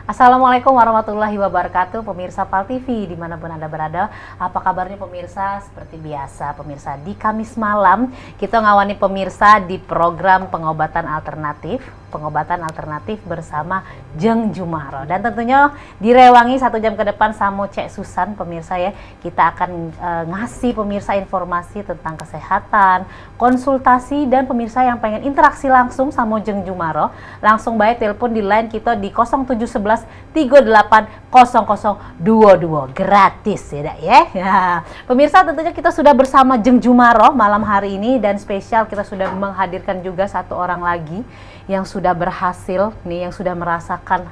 Assalamualaikum warahmatullahi wabarakatuh, pemirsa PAL TV dimanapun Anda berada. Apa kabarnya pemirsa? Seperti biasa pemirsa, di Kamis malam kita ngawani pemirsa di program pengobatan alternatif bersama Jeng Jumaro. Dan tentunya direwangi 1 jam ke depan sama Cek Susan pemirsa ya. Kita akan ngasih pemirsa informasi tentang kesehatan, konsultasi, dan pemirsa yang pengen interaksi langsung sama Jeng Jumaro, langsung baik telepon di line kita di 0711 380022 gratis ya, ya. Pemirsa, tentunya kita sudah bersama Jeng Jumaro malam hari ini, dan spesial kita sudah menghadirkan juga satu orang lagi yang sudah berhasil nih, yang sudah merasakan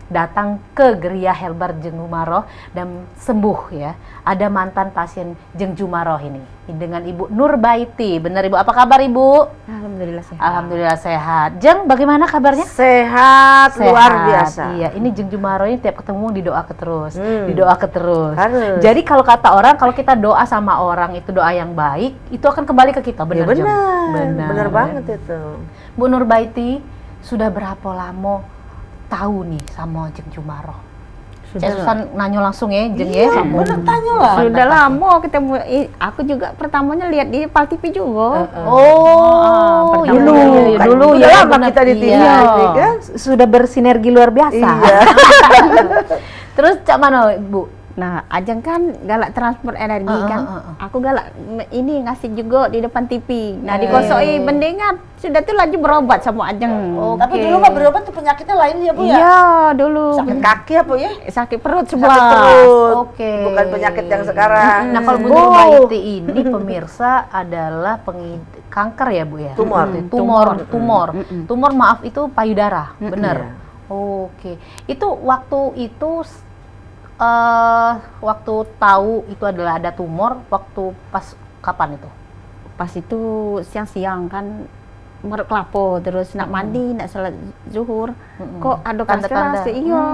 datang ke Geria Helbar Jeng Jumaro dan sembuh ya. Ada mantan pasien Jeng Jumaro ini dengan Ibu Nurbaiti. Benar Ibu? Apa kabar Ibu? Alhamdulillah sehat. Alhamdulillah sehat. Jeng, bagaimana kabarnya? Sehat, luar biasa. Iya, ini Jeng Jumaro ini tiap ketemu didoakan terus, didoakan terus. Harus. Jadi kalau kata orang, kalau kita doa sama orang itu doa yang baik, itu akan kembali ke kita. Benar, ya, benar banget itu. Bu Nurbaiti, sudah berapa lama tahu nih sama Jeng Jumaro? Saya Susan nanya langsung ya, Jeng ya. Tanya lah. Sudah lama ketemu. Aku juga pertamanya lihat di PAL TV juga. Dulu ya lama kita di TV kan. Sudah bersinergi luar biasa. Iya. Terus cak mana Bu? Nah, Ajeng kan galak transfer energi kan. Aku galak ini ngasih juga di depan TV. Nah, dikosoi bendengan. Sudah tuh lagi berobat sama Ajeng. Tapi dulu mah berobat tuh penyakitnya lain ya Bu ya? Iya, dulu. Sakit kaki apa ya? Sakit perut sebelah. Sakit perut. Bukan penyakit yang sekarang. Nah, kalau Bu Nurbaiti ini pemirsa adalah kanker ya Bu ya? Tumor, maaf, itu payudara, benar? Oke. Itu waktu itu waktu tahu itu adalah ada tumor, waktu pas kapan itu? Pas itu siang-siang kan merek lapo, terus nak mandi, nak salat zuhur, kok ada keras-keras, iya,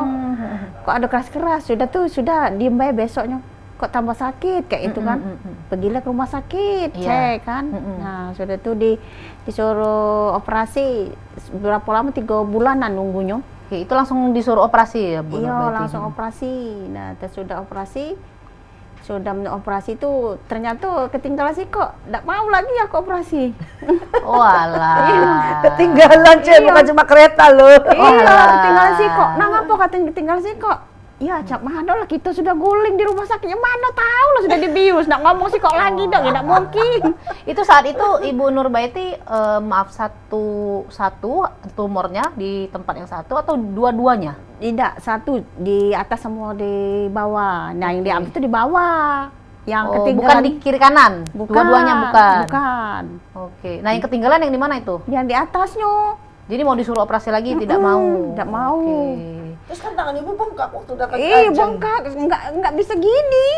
kok ada keras-keras, sudah diem baik, besoknya kok tambah sakit kayak itu kan, pergilah ke rumah sakit, cek kan, nah sudah tuh disuruh operasi, berapa lama, 3 bulanan nunggunya. Oke, itu langsung disuruh operasi ya Bu? Iya, langsung operasi. Nah, sudah operasi itu ternyata ketinggalan sih kok. Nggak mau lagi aku operasi. Walah. Ketinggalan Cek, bukan cuma kereta loh. Iya, ketinggalan sih kok. Nah, ngapa katanya ketinggalan sih kok? Ya, cak mana lah, kita sudah guling di rumah sakitnya, mana tahu lah sudah dibius. Nggak ngomong sih kok lagi dong, ya nggak mungkin. Itu saat itu Ibu Nurbaiti satu tumornya di tempat yang satu atau dua-duanya? Tidak, satu di atas sama di bawah. Nah, yang diambil itu di bawah. Yang ketinggalan bukan di kiri kanan? Dua-duanya bukan? Bukan. Oke, nah yang ketinggalan yang di mana itu? Yang di atasnya. Jadi mau disuruh operasi lagi tidak mau? Tidak mau. Terus kan tangan Ibu bengkak waktu dapat bengkak, nggak bisa gini.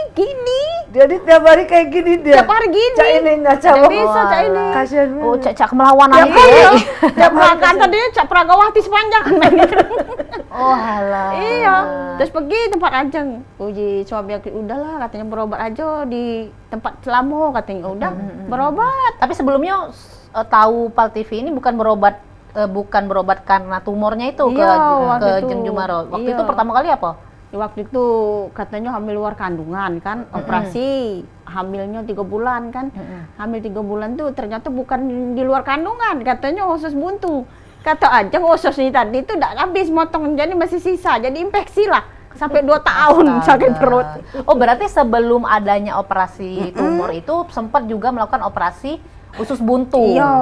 Jadi tiap hari kayak gini dia. Tiap hari gini. Cak ini nggak Tidak bisa Cak ini. Kasian. Oh, Cak melawan Tiap lagi. hari. Tiap makan tadi Cak Pragawati sepanjang. Oh halah. Iya. Terus pergi tempat Ajeng. Uji suami aku, udahlah katanya berobat aja di tempat selama, katanya udah berobat. Tapi sebelumnya tahu PAL TV ini bukan berobat karena tumornya itu ke Jeng Jumaro. Waktu itu pertama kali apa? Waktu itu katanya hamil luar kandungan kan, operasi, hamilnya 3 bulan kan. Hamil 3 bulan tuh ternyata bukan di luar kandungan, katanya usus buntu. Kata Ajeng usus ini tadi itu udah habis motong, jadi masih sisa, jadi infeksi lah. Sampai 2 tahun sakit perut. Oh, berarti sebelum adanya operasi tumor itu sempat juga melakukan operasi usus buntu. Iya.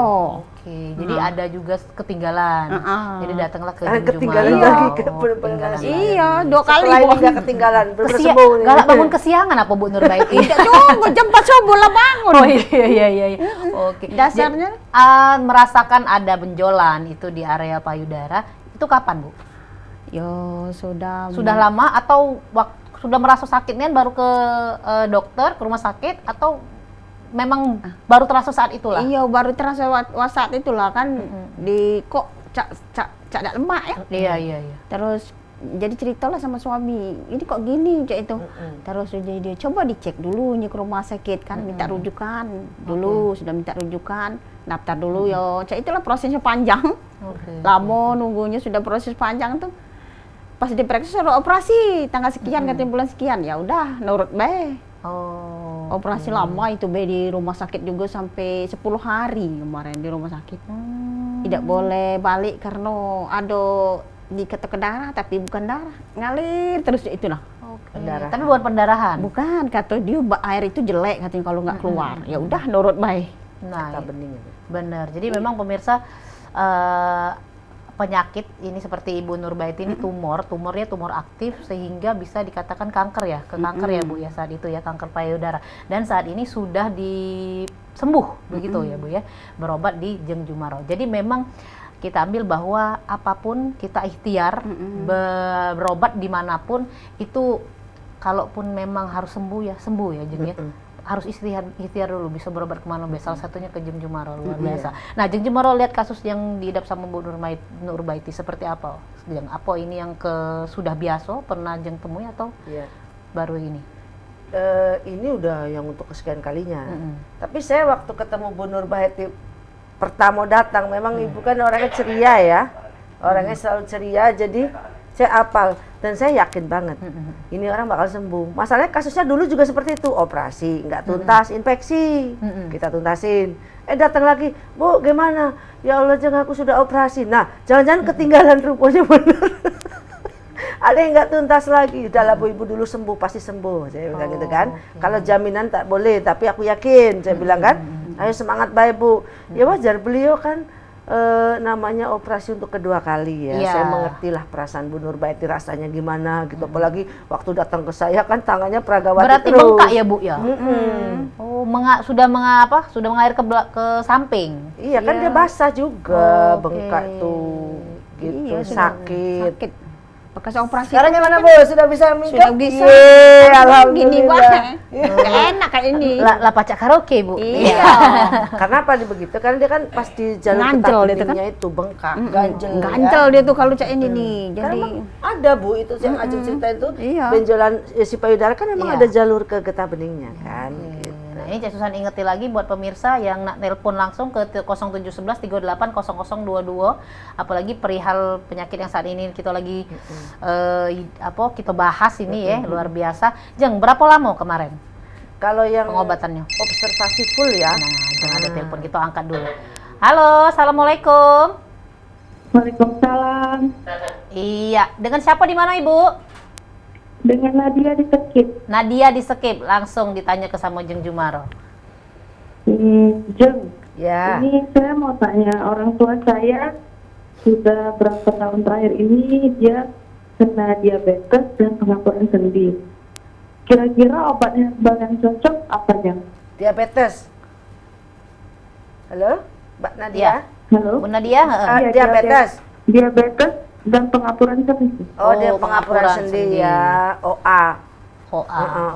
Oke, jadi ada juga ketinggalan. Jadi datanglah ke Jeng ketinggalan Jumaro. lagi ketinggalan. Iya, 2 kali. Setelah ini nggak ketinggalan, Galak bangun kesiangan apa Bu Nurbaiti? Tidak juga, jam 4 subuh lah bangun. Oh iya. Oke. Dasarnya merasakan ada benjolan itu di area payudara, itu kapan Bu? Yo, sudah lama atau sudah merasa sakitnya baru ke dokter, ke rumah sakit, atau memang baru terasa saat itulah? Iya, baru terasa saat itulah kan. Di kok cak lemak ya. Iya. Terus jadi ceritalah sama suami, ini kok gini cak itu. Terus jadi dia coba dicek dulu ke rumah sakit kan, minta rujukan dulu, sudah minta rujukan, daftar dulu ya. Cak itulah prosesnya panjang. Lama nunggunya, sudah proses panjang tuh. Pas diperiksa suruh operasi tanggal sekian katanya bulan sekian. Ya udah nurut bae. Oh. Operasi lama itu be di rumah sakit juga sampai 10 hari kemarin di rumah sakit. Tidak boleh balik karena ada diketok ke darah tapi bukan darah, ngalir terus itulah. Oke. Pendarahan. Tapi bukan pendarahan. Bukan, kata dia air itu jelek katanya kalau nggak keluar. Ya udah nurut baik. Nah, Kata bening itu. benar. Jadi memang pemirsa penyakit ini seperti Ibu Nurbaiti ini tumornya tumor aktif sehingga bisa dikatakan kanker ya, ke kanker ya Bu ya saat itu ya, kanker payudara. Dan saat ini sudah disembuh begitu ya Bu ya, berobat di Jeng Jumaro. Jadi memang kita ambil bahwa apapun kita ikhtiar berobat dimanapun itu, kalaupun memang harus sembuh ya Jeng ya. Harus ikhtiar dulu, bisa berobat kemana, salah satunya ke Jeng Jumaro, luar biasa. Nah, Jeng Jumaro lihat kasus yang diidap sama Bu Nurbaiti seperti apa? Jeng, apa ini yang sudah biasa pernah Jeng temui atau baru ini? Ini udah yang untuk kesekian kalinya. Tapi saya waktu ketemu Bu Nurbaiti pertama datang, memang ibu kan orangnya ceria ya, orangnya selalu ceria, jadi saya apal dan saya yakin banget ini orang bakal sembuh. Masalahnya kasusnya dulu juga seperti itu, operasi nggak tuntas, infeksi kita tuntasin. Datang lagi, Bu gimana? Ya Allah Jeng, aku sudah operasi. Nah jangan-jangan ketinggalan rupanya bener. Ada yang nggak tuntas lagi. Udahlah Bu, ibu dulu sembuh, pasti sembuh. Saya bilang gitu kan. Kalau jaminan tak boleh, tapi aku yakin. Saya bilang kan, ayo semangat baik Bu. Ya wajar, beliau kan namanya operasi untuk kedua kali ya. Saya mengerti lah perasaan Bu Nurbaiti rasanya gimana gitu. Apalagi waktu datang ke saya kan tangannya peragawati berarti terus. bengkak ya Bu ya? Oh, sudah mengalir ke samping. Iya kan dia basah juga, bengkak tuh gitu, Iya, sudah sakit. Bekas operasi. Sekarang gimana Bu? Sudah bisa minggat? Sudah bisa. Yeay, Gini alhamdulillah. wah. Gak enak kayak ini. Lah pacak karaoke Bu. Iya. Karena apa dia begitu? Karena dia kan pas di jalur Ngancel ketak itu kan? beningnya itu bengkak, ganjel. Ganjel dia tuh kalau cak ini nih. Karena Jadi emang ada Bu, itu yang Ajeng ceritain tuh, Iya. benjolan si payudara kan memang Iya. ada jalur ke getah beningnya kan. Gitu. Nah, ini Cek Susan ingetin lagi buat pemirsa yang nak nelpon langsung ke 0711 38 0022, apalagi perihal penyakit yang saat ini kita lagi kita bahas ini ya, luar biasa. Jeng, berapa lama kemarin Kalau yang pengobatannya? observasi full ya. Nah, jangan ada telepon, kita angkat dulu. Halo, assalamualaikum. Waalaikumsalam. Iya, dengan siapa di mana Ibu? Dengan Nadia di Sekip. Nadia di Sekip, langsung ditanya ke sama Jeng Jumaro. Jeng, Ya. ini saya mau tanya, orang tua saya sudah berapa tahun terakhir ini dia kena diabetes dan pengapuran sendi. Kira-kira obat yang cocok apa, Jeng? Diabetes. Halo, Mbak Nadia. Iya. Halo? Bu Nadia, Iya, Diabetes. Diabetes dan pengapuran sendi. Oh, dia Oh, pengapuran pengapuran sendi sendi. ya. OA.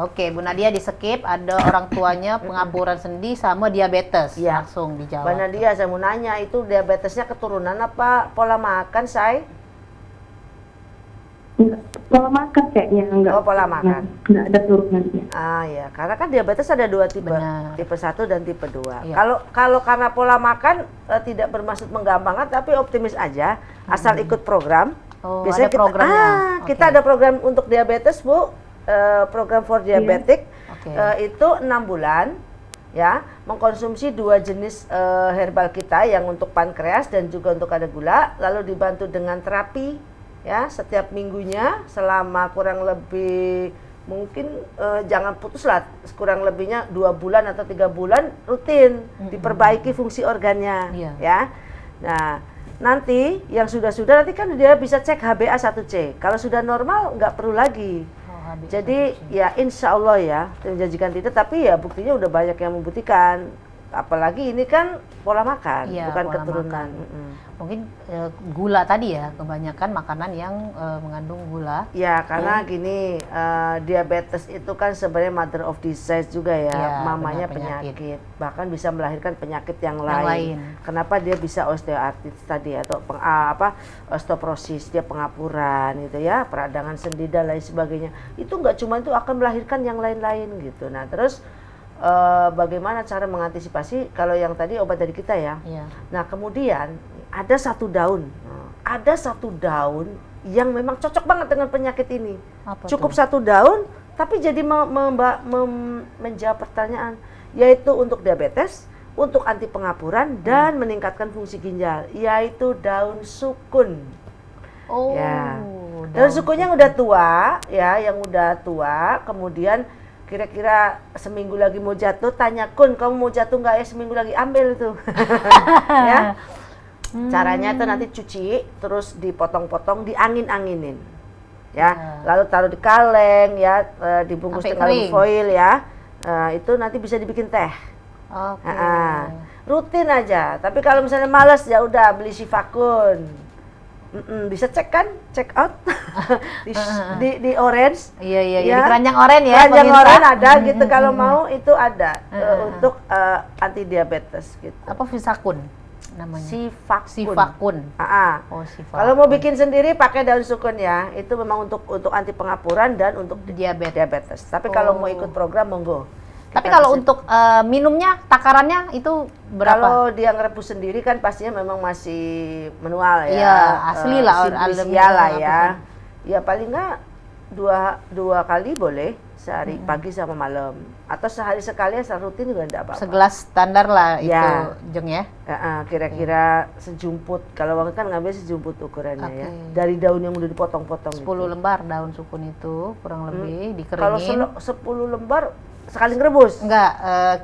Oke, Bu Nadia di Sekip, ada orang tuanya pengapuran sendi sama diabetes. Iya. Langsung Mbak dijawab. Nadia, saya mau nanya, itu diabetesnya keturunan apa pola makan, Say? Enggak, pola makan kayaknya enggak. Oh, pola makan. Enggak ada turunannya. Ah ya, karena kan diabetes ada dua tipe, Benar. tipe 1 dan tipe 2. Iya. Kalau karena pola makan tidak bermaksud menggampangkan, tapi optimis aja, asal ikut program. Oh, Biasanya ada programnya. kita ada program untuk diabetes Bu, program for diabetic. Oke. Itu 6 bulan, ya, mengkonsumsi 2 jenis herbal kita yang untuk pankreas dan juga untuk kadar gula, lalu dibantu dengan terapi. Ya, setiap minggunya selama kurang lebih mungkin jangan putus lah, kurang lebihnya 2 bulan atau 3 bulan rutin diperbaiki fungsi organnya. Iya. Ya, nah nanti yang sudah nanti kan dia bisa cek HbA1c. Kalau sudah normal nggak perlu lagi. Oh, habis Jadi ya insya Allah ya, menjanjikan tidak, tapi ya buktinya udah banyak yang membuktikan. Apalagi ini kan pola makan, Iya, bukan pola keturunan. makan. Mungkin gula tadi ya, kebanyakan makanan yang mengandung gula. Ya karena gini, diabetes itu kan sebenarnya mother of disease juga ya, Iya, mamanya benar, penyakit. Bahkan bisa melahirkan penyakit yang lain. lain. Kenapa dia bisa osteoartritis tadi atau osteoporosis, dia pengapuran gitu ya, peradangan sendi dan lain sebagainya. Itu nggak cuma itu, akan melahirkan yang lain-lain gitu. Nah terus bagaimana cara mengantisipasi kalau yang tadi obat dari kita ya. Iya. Nah kemudian ada satu daun, ada satu daun yang memang cocok banget dengan penyakit ini. Apa Cukup tuh? satu daun, tapi jadi menjawab pertanyaan, yaitu untuk diabetes, untuk anti pengapuran, dan meningkatkan fungsi ginjal, yaitu daun sukun. Oh, Ya. Daun sukunnya udah tua, ya, yang udah tua, kemudian kira-kira seminggu lagi mau jatuh, tanya Kun, kamu mau jatuh nggak ya seminggu lagi, ambil itu. Ya. Caranya itu nanti cuci, terus dipotong-potong, diangin-anginin. Ya, lalu taruh di kaleng, ya, dibungkus Sampai dengan kering. foil, ya. Itu nanti bisa dibikin teh. Oke. Rutin aja. Tapi kalau misalnya males, ya udah beli Sifakun. Bisa cek kan, check out di Orange. Iya, iya, Ya. di keranjang oren ya. Keranjang pemirsa. oren ada gitu, kalau mau itu ada untuk anti diabetes gitu. Apa Visakun namanya? Sifakun. Sifakun. Oh, Sifakun. Kalau mau bikin sendiri pakai daun sukun ya. Itu memang untuk anti pengapuran dan untuk diabetes. Tapi kalau mau ikut program monggo. Tapi Kita kalau kasih- untuk minumnya, takarannya itu berapa? Kalau dia ngerebus sendiri kan pastinya memang masih manual ya. Iya, asli lah, Simplisia lah alami ya. apa Ya paling nggak dua kali boleh, sehari pagi sama malam. Atau sehari sekali asal rutin juga enggak apa-apa. Segelas standar lah itu, Ya. Jeng ya. Kira-kira sejumput. Kalau Bang kan ngambil sejumput ukurannya ya. Oke. Dari daun yang udah dipotong-potong 10 itu. lembar daun sukun itu kurang lebih Kalau dikeringin. 10 lembar sekali ngerebus. Enggak,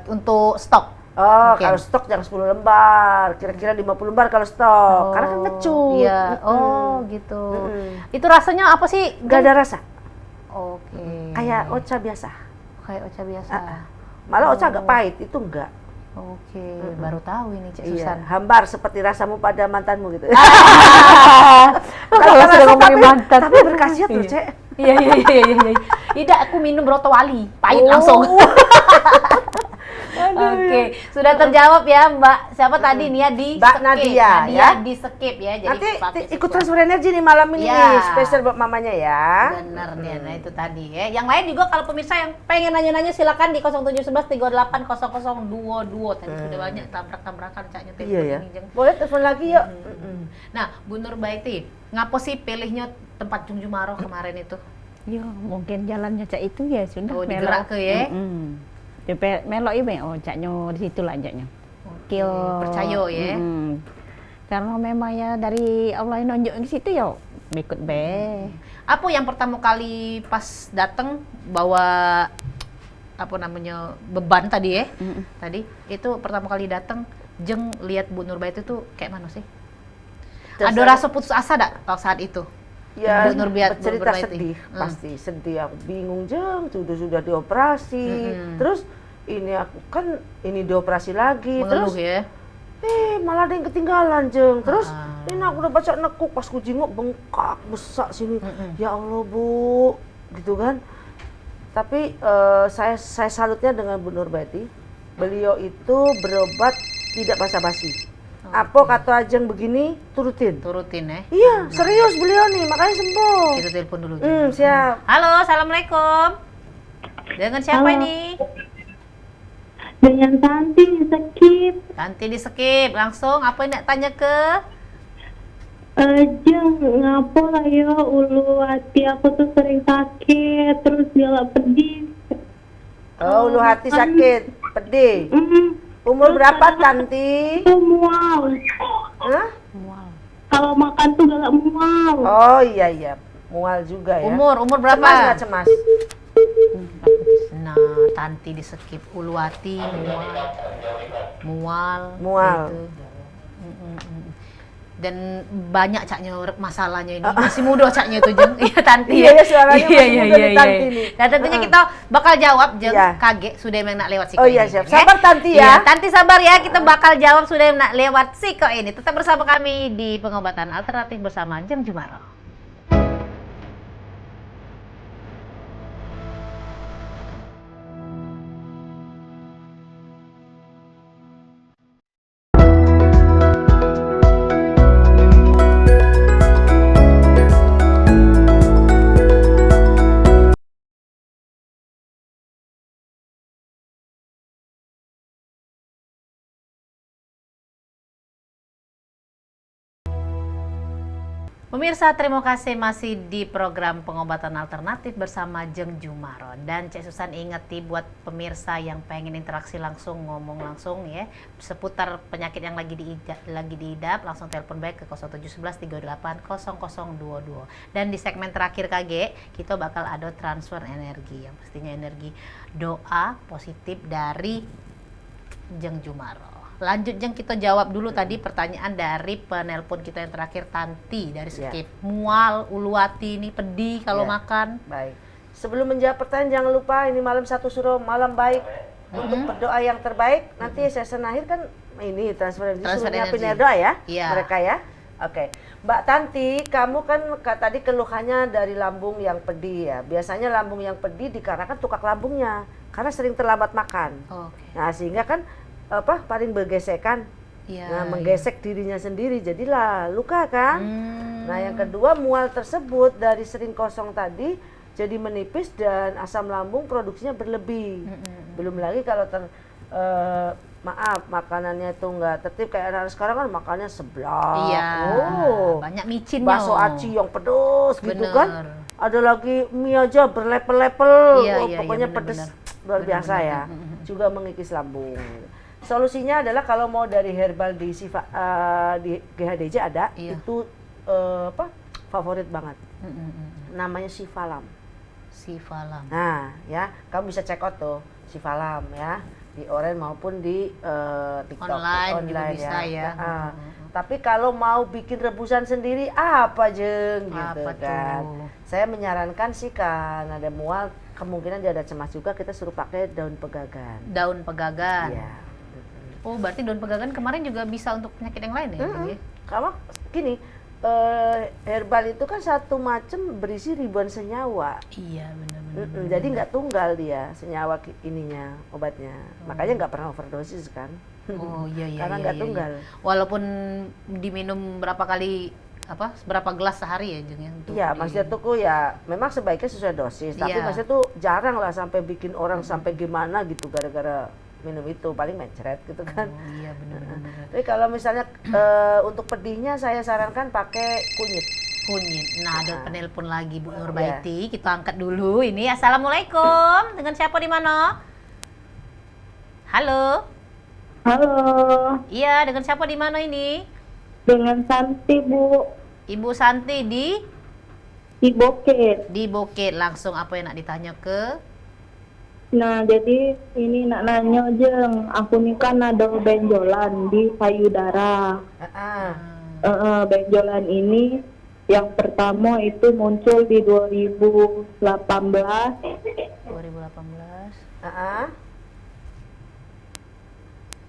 untuk stok. Oh, Mungkin. kalau stok jangan 10 lembar, kira-kira 50 lembar kalau stok. Karena kan ngecut. Iya, oh gitu. Itu rasanya apa sih? Gak ada rasa. Oke. Kayak ocha biasa. Kayak ocha biasa. Malah ocha agak pahit, itu enggak. Oke, baru tahu ini Cik Iya, Susan. hambar seperti rasamu pada mantanmu gitu. Kalau sudah ngomongin mantan. Tapi berkhasiat loh, Cek. Iya, iya, iya, iya, iya. Tidak, aku minum Broto Wali, pahit Oh. langsung. Oke, sudah terjawab ya Mbak. Siapa tadi nih ya di Mbak skip. Nadia, ya. di skip ya. Jadi Nanti pakai ikut sesuatu. transfer energi nih malam ini Iya. nih, spesial buat mamanya ya. Benar nih, nah itu tadi ya. Yang lain juga kalau pemirsa yang pengen nanya-nanya silakan di 0711 38 0022. Tadi sudah banyak tabrak-tabrakan caknya telepon Iya ya. ini, Jeng. Boleh telepon lagi yuk. Nah, Bu Nurbaiti, ngapa sih pilihnya tempat Jung Jumaroh kemarin itu? Ya, mungkin jalannya cak itu ya sudah. Oh, digerak ke ya? DP melok ibe, oh caknya di situ lah caknya. Kio percaya ya? Karena memang ya dari Allah yang nunjuk di situ ya ikut be. Apa yang pertama kali pas datang bawa apa namanya beban tadi ya? Tadi itu pertama kali datang Jeng lihat Bu Nurbaiti itu kayak mana sih? Ada rasa putus asa dak saat itu? Ya, Bu Nurbaiti. cerita sedih, pasti sedih. Aku bingung, Jeng, sudah dioperasi. Terus ini aku kan ini dioperasi lagi. Mengeluh Terus ya? malah ada yang ketinggalan, Jeng. Terus ini aku udah baca nekuk, pas ku jenguk bengkak besar sini. Ya Allah, Bu, gitu kan. Tapi saya salutnya dengan Bu Nurbaiti. Beliau itu berobat tidak basa-basi. Apa kata Ajeng begini, turutin. Turutin ya? Iya, serius beliau nih, makanya sembuh. Kita telepon dulu. Siap. Halo, assalamualaikum. Dengan siapa Halo. ini? Dengan Tanti sakit. Nanti di skip langsung. Apa yang nak tanya ke? Jeng, ngapo lah ya ulu hati aku tuh sering sakit, terus galak pedih. Oh, ulu hati sakit, pedih. Umur berapa, Tanti? Tuh mual. Hah? Kalau makan tuh galak mual. Oh iya, mual juga ya. Umur berapa? Cemas nggak cemas? Nah, Tanti di skip Uluwati, mual. Mual. gitu. Dan banyak caknya masalahnya ini. Masih muda caknya itu, Jeng. Iya, Tanti. Iya, ya, suaranya masih muda nih, Tanti nih. Dan tentunya kita bakal jawab, Jeng. Iya. Kaget sudah yang nak lewat siko Oh iya, ini, siap. Jeng, Sabar, Tanti ya. Iya, Tanti sabar ya. Kita bakal jawab sudah yang nak lewat siko ini. Tetap bersama kami di Pengobatan Alternatif bersama Jeng Jumaroh. Pemirsa, terima kasih masih di program pengobatan alternatif bersama Jeng Jumaro. Dan Cek Susan ingetin buat pemirsa yang pengen interaksi langsung, ngomong langsung ya seputar penyakit yang lagi diidap, langsung telepon baik ke 0711 38 0022. Dan di segmen terakhir KG, kita bakal ada transfer energi yang pastinya energi doa positif dari Jeng Jumaro. Lanjut Jeng, kita jawab dulu tadi pertanyaan dari penelpon kita yang terakhir, Tanti dari Skip. Mual, Uluwati ini pedih kalau makan. Baik. Sebelum menjawab pertanyaan jangan lupa ini malam satu suruh malam baik untuk berdoa yang terbaik. Nanti saya senahir kan ini transfer energi doa ya mereka ya. Oke. Mbak Tanti, kamu kan tadi keluhannya dari lambung yang pedih ya. Biasanya lambung yang pedih dikarenakan tukak lambungnya karena sering terlambat makan. Nah, sehingga kan paling bergesekan, menggesek dirinya sendiri, jadilah luka kan. Nah yang kedua, mual tersebut dari sering kosong tadi jadi menipis dan asam lambung produksinya berlebih. Belum lagi kalau makanannya itu nggak tertib kayak anak sekarang kan makannya seblak, banyak micinnya, bakso aci yang pedes gitu kan. Ada lagi mie aja berlepel-lepel, pokoknya pedes luar biasa ya. Juga mengikis lambung. Solusinya adalah kalau mau dari herbal di GHDJ ada, itu favorit banget. Namanya Sifalam. Nah, ya, kamu bisa check out tuh Sifalam ya di Oren maupun di TikTok online juga bisa ya. Tapi kalau mau bikin rebusan sendiri apa Jeng gitu kan. Saya menyarankan sih kan ada mual, kemungkinan dia ada cemas juga, kita suruh pakai daun pegagan. Daun pegagan. Iya. Oh, berarti daun pegagan kemarin juga bisa untuk penyakit yang lain ya? Karena gini, herbal itu kan satu macam berisi ribuan senyawa. Iya, benar. Jadi nggak tunggal dia senyawa ininya, obatnya. Makanya nggak pernah overdosis kan. Oh iya. Karena nggak tunggal. Walaupun diminum berapa gelas sehari ya Jeng? Iya, maksudnya tuh ya memang sebaiknya sesuai dosis. Tapi maksudnya tuh jarang lah sampai bikin orang sampai gimana gitu gara-gara minum itu, paling mencret gitu kan. Oh iya benar. Tapi kalau misalnya untuk pedihnya saya sarankan pakai kunyit. Nah, ada penelpon lagi Bu Nurbaiti. Kita angkat dulu ini. Assalamualaikum. Dengan siapa di mana? Halo. Halo. Iya, dengan siapa di mana ini? Dengan Santi, Bu. Ibu Santi di Boket. Di Boket. Langsung apa yang nak ditanya ke? Nah, jadi ini nak nanya Jeng, aku nih kan ada benjolan di payudara. Benjolan ini yang pertama itu muncul di 2018.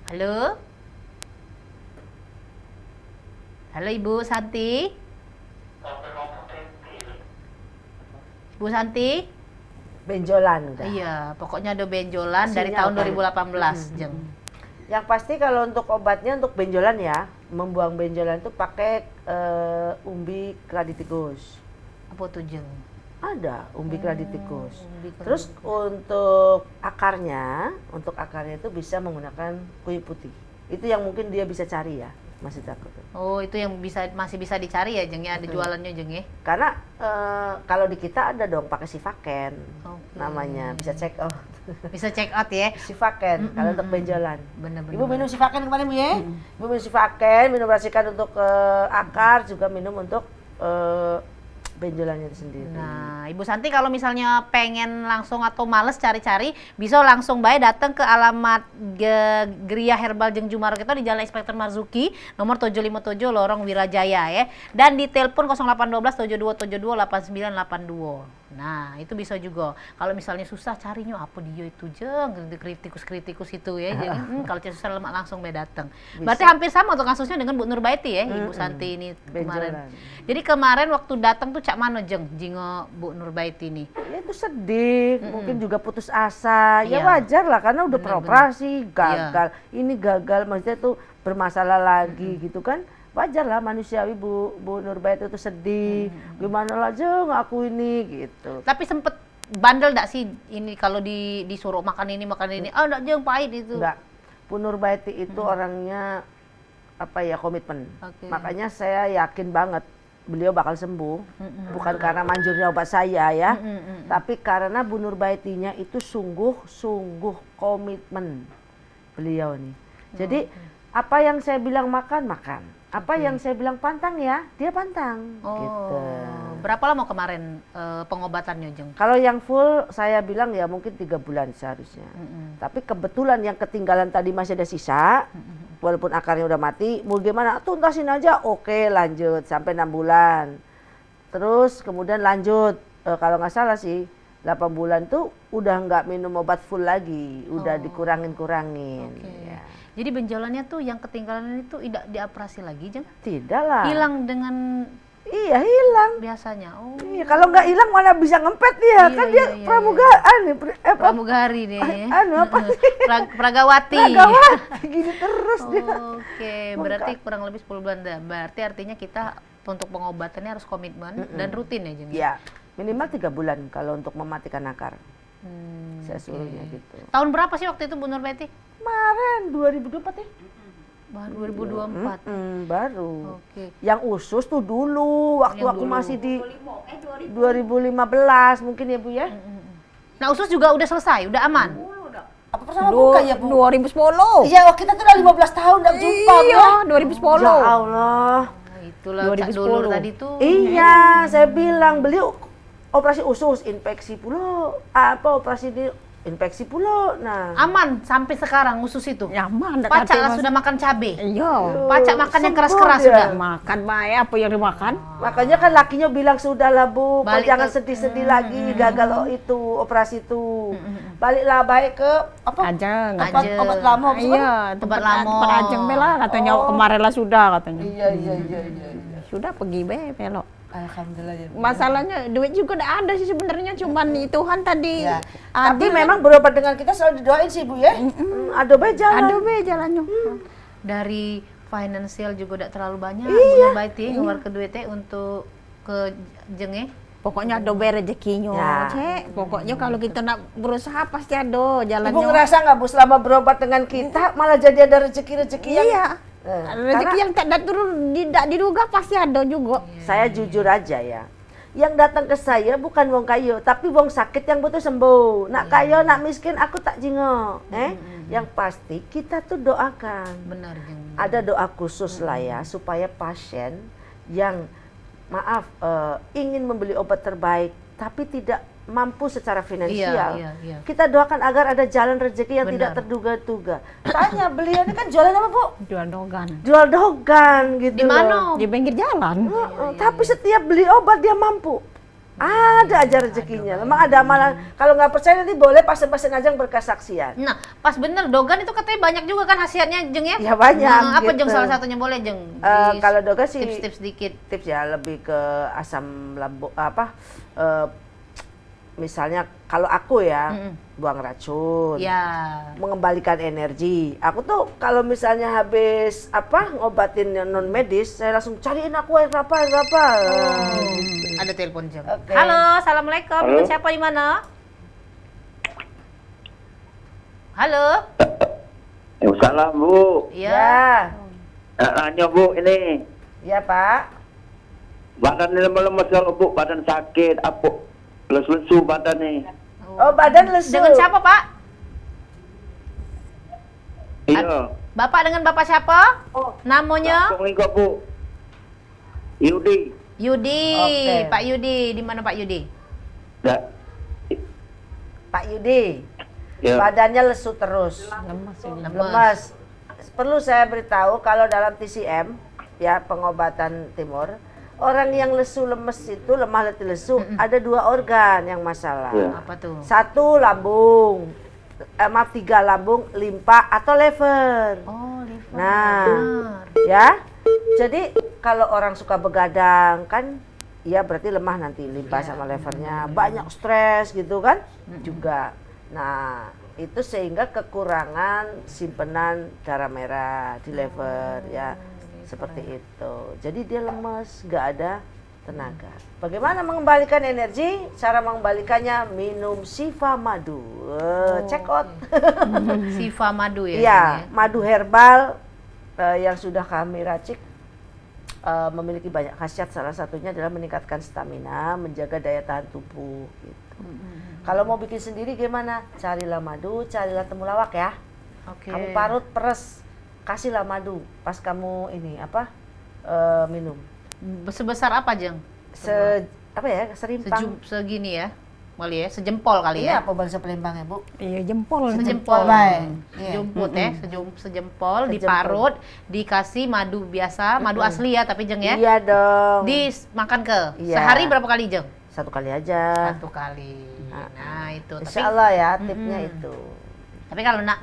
Halo? Halo Ibu Santi? Ibu Santi? Benjolan udah. Iya, pokoknya ada benjolan dari tahun 2018, Jeng. Yang pasti kalau untuk obatnya untuk benjolan ya, membuang benjolan itu pakai umbi keladi tikus. Apa tuh Jeng? Ada umbi keladi tikus. Terus untuk akarnya itu bisa menggunakan kunyit putih. Itu yang mungkin dia bisa cari ya. Masih takut. Oh, itu yang masih bisa dicari ya Jeng ya, ada jualannya Jeng ya? Karena kalau di kita ada dong pakai Sifaken. Namanya, bisa check out. Bisa check out ya. Sifaken kalau untuk benjolan. Bener. Ibu minum Sifaken kemarin Bu ya? Ibu minum Sifaken, minum racikan untuk akar, juga minum untuk benjolannya itu sendiri. Nah, Ibu Santi kalau misalnya pengen langsung atau males cari-cari, bisa langsung baik datang ke alamat Geria Herbal Jeng Jumaro kita di Jalan Inspektur Marzuki, nomor 757 Lorong Wirajaya ya. Dan di telepon 0812 7272 8982. Nah, itu bisa juga. Kalau misalnya susah carinya apa dia itu Jeng, kritikus itu ya. Jadi kalau susah lemak langsung baik datang. Berarti hampir sama untuk kasusnya dengan Bu Nurbaiti ya, Ibu Santi ini kemarin. Jadi kemarin waktu datang tuh cak mana Jeng jingo Bu Nurbaiti ini? Ya itu sedih, mungkin juga putus asa. Ya wajar lah karena udah beroperasi, gagal. Ini gagal maksudnya tuh bermasalah lagi gitu kan. Wajar lah manusiawi Bu Nurbaiti itu sedih. Gimana lah Jeng aku ini gitu. Tapi sempet bandel gak sih ini kalau disuruh makan ini? Enggak Jeng pahit itu. Enggak. Bu Nurbaiti itu orangnya komitmen. Makanya saya yakin banget beliau bakal sembuh, bukan karena manjurnya obat saya ya, tapi karena Bu Nurbaitinya itu sungguh komitmen beliau nih. Jadi apa yang saya bilang makan, apa yang saya bilang pantang ya, dia pantang. Gitu. Berapa lama kemarin pengobatannya, Jeng? Kalau yang full saya bilang ya mungkin 3 bulan seharusnya. Tapi kebetulan yang ketinggalan tadi masih ada sisa, walaupun akarnya udah mati, mau gimana tuntasin aja, oke lanjut sampai 6 bulan. Terus kemudian lanjut, kalau nggak salah sih 8 bulan tuh udah nggak minum obat full lagi, udah dikurangin. Ya. Jadi benjolannya tuh yang ketinggalan itu tidak dioperasi lagi, Jeng? Tidak lah. Hilang dengan Iya hilang. biasanya. Oh. Iya, kalau nggak hilang mana bisa ngempet dia, Iya, kan dia iya, pramugari deh. apa sih? Pragawati. Pragawati gini terus dia. Oke, berarti kurang lebih 10 bulan. Berarti artinya kita untuk pengobatannya harus komitmen dan rutin ya, Jeng? Iya, minimal 3 bulan kalau untuk mematikan akar. Saya suruhnya gitu. Tahun berapa sih waktu itu Bu Nurbaiti? Kemarin 2024 ya? Baru 2024. Baru. Oke. Yang usus tuh dulu waktu Yang aku dulu. masih di 2015 mungkin ya Bu ya. Nah, usus juga udah selesai, udah aman. Apa pertama buka ya Bu? 2010. Iya, kita tuh udah 15 tahun udah jumpa Iya, Bu. 2010. Ya Allah. Itulah Cak Dulur tadi tuh. Iya, saya bilang beliau operasi usus, infeksi pula. Apa operasi di infeksi pula. Nah, Aman sampai sekarang usus itu. Nyaman. Pacak lah sudah makan cabe. Iya. Pacak makan yang sembuh keras-keras dia. sudah. Makan baik apa yang dimakan? makanya kan lakinya bilang sudahlah Bu, Kau Balik jangan ke- sedih-sedih lagi gagal itu operasi itu. Baliklah baik ke apa? Ajeng. Ajeng. Obat lama apa? Iya, Obat lama. tempat Ajeng bela katanya kemarin lah sudah katanya. Iya. Sudah pergi be belok. Alhamdulillah ya. Masalahnya duit juga udah ada sih sebenarnya, cuman Tuhan tadi Ya. adil Tapi memang berobat dengan kita selalu didoain sih Bu ya. Ada baik jalan. ada be jalannya. Dari finansial juga udah terlalu banyak. Iya. Ngeluar ke duitnya untuk ke jenge. Pokoknya ada be rezekinya, Ya. Cek. Pokoknya kalau kita nak berusaha pasti ada jalannya. Ibu ngerasa nggak Bu selama berobat dengan kita malah jadi ada rezeki-rezeki yang Iya. Rezeki karena- yang tak turun tidak diduga pasti ada juga. saya jujur aja ya. Yang datang ke saya bukan wong kayo, tapi wong sakit yang butuh sembuh. Nak kayo, nak miskin, aku tak jingok. Yang pasti kita tuh doakan. Benar, Jeng. Ada doa khusus lah ya, supaya pasien yang maaf ingin membeli obat terbaik, tapi tidak mampu secara finansial. Iya. Kita doakan agar ada jalan rezeki yang tidak Benar. terduga-duga. Tanya beliau ini kan jualan apa Bu? Jual dogan. Jual dogan gitu. Di mana? Di pinggir jalan. Tapi setiap beli obat dia mampu. Ada aja rezekinya. Memang ada amalan. Kalau nggak percaya nanti boleh pasien-pasien aja yang berkesaksian. Nah, pas bener dogan itu katanya banyak juga kan khasiatnya, Jeng ya? Ya banyak. Nah, apa gitu. Jeng salah satunya boleh, Jeng? Kalau dogan sih tips-tips sedikit. tips ya lebih ke asam lambung misalnya kalau aku ya buang racun. Ya. Mengembalikan energi. Aku tuh kalau misalnya habis ngobatin yang non medis, saya langsung cariin aku air apa. Ada telepon, Jeng. Oke. Halo, assalamualaikum. Halo. Dengan siapa di mana? Halo. Salam Bu. Iya. Nanya Bu ini Ya Pak. badan ini lemes kalau Bu, badan sakit apa? Lesu badan nih. Oh badan lesu. Dengan siapa, Pak? Iya. Bapak dengan Bapak siapa? Namanya? Langsung kok Bu. Yudi. Yudi. Oke. Pak Yudi. Di mana Pak Yudi? Da. Pak Yudi. Ya. Badannya lesu terus. Lemas. Perlu saya beritahu kalau dalam TCM ya pengobatan timur, orang yang lesu lemes itu lemah letih lesu ada 2 organ yang masalah. Ya. Apa tuh? 1 lambung, 3 lambung, limpa atau liver. Oh, liver. Nah, Benar. ya. Jadi kalau orang suka begadang kan, ya berarti lemah nanti limpa sama levernya. Banyak stres gitu kan juga. Nah, itu sehingga kekurangan simpenan darah merah di liver ya. Seperti itu. Jadi dia lemes, nggak ada tenaga. Bagaimana mengembalikan energi? Cara mengembalikannya minum Sifa Madu. Check out. Sifa madu ya. Iya, Jeng, madu herbal yang sudah kami racik memiliki banyak khasiat, salah satunya adalah meningkatkan stamina, menjaga daya tahan tubuh gitu. Kalau mau bikin sendiri gimana? Carilah madu, carilah temulawak ya. Oke. Kamu parut, peres, kasihlah madu pas kamu minum. Sebesar apa, Jeng? Serimpang. Segini ya. Kali ya, sejempol kali Ini ya. apa bahasa Palembang ya, Bu? Iya, jempol. Sejempol. baik. Iya. Sejumput ya, sejempol diparut, dikasih madu biasa, madu asli ya tapi Jeng ya. Iya dong. Dimakan ke. Iya. Sehari berapa kali, Jeng? 1 kali aja. 1 kali. Nah, itu. Insya Allah ya, tipnya itu. Tapi kalau nak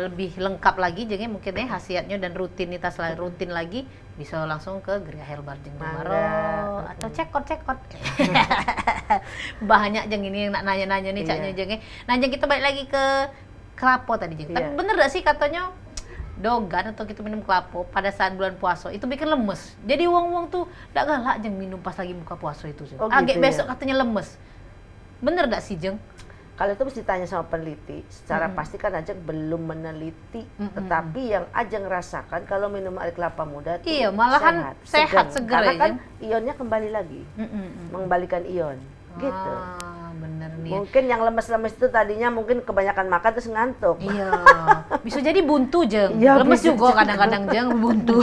lebih lengkap lagi Jeng, mungkin ya khasiatnya dan rutinitas rutin lagi bisa langsung ke Geria Herbal Jeng Jumaro Mangga. atau cekot. Banyak Jeng ini yang nak nanya-nanya nih caknya Jeng. Nah, Jeng kita balik lagi ke kelapo tadi Jeng. Tapi bener gak sih katanya dogan atau kita minum kelapo pada saat bulan puasa itu bikin lemes. Jadi wong-wong tuh gak galak Jeng minum pas lagi buka puasa itu Jeng. Oh, Agak gitu besok ya? katanya lemes. Bener gak sih Jeng? Kalau itu mesti tanya sama peneliti. Secara pasti kan Ajeng belum meneliti, tetapi yang Ajeng rasakan kalau minum air kelapa muda itu Iya, malahan sehat, seger Karena ya, kan ionnya kembali lagi, mengembalikan ion, gitu. Ah, bener nih. Mungkin yang lemes-lemes itu tadinya mungkin kebanyakan makan terus ngantuk. Iya, bisa jadi buntu Jeng. Iya, Lemes bisa juga kadang-kadang Jeng buntu.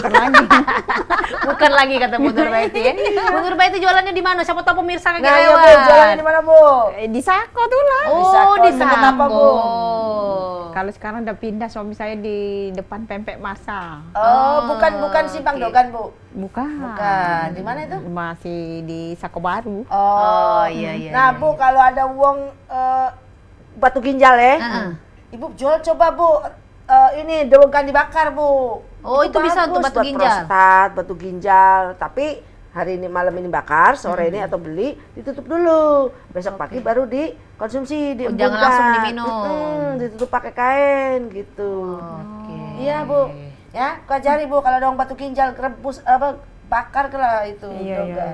Bukan lagi kata Bu Nurbaiti ya. Bu Nurbaiti jualannya di mana? Siapa tahu pemirsa kagak Nah, iya lewat. Bu, jualannya di mana Bu? Di Sako tuh lah. Oh, di Dekat apa, Bu? Sambo. Kalau sekarang udah pindah suami saya di depan Pempek Masa. Oh, bukan simpang dogan Bu. Bukan. Bukan. Di mana itu? Masih di Sako Baru. Oh, iya. Nah, iya. Bu, kalau ada uang batu ginjal ya, Ibu jual coba Bu. Ini daun kandi bakar Bu. Oh, itu bisa untuk bagus batu buat ginjal? prostat, batu ginjal. Tapi hari ini malam ini bakar, sore ini atau beli, ditutup dulu. Besok pagi baru dikonsumsi, diembunkan. jangan langsung diminum. Ditutup pakai kain gitu. Oke. Iya Bu. Ya, kau ajari Bu kalau daun batu ginjal rebus bakar lah itu. Iya, iya.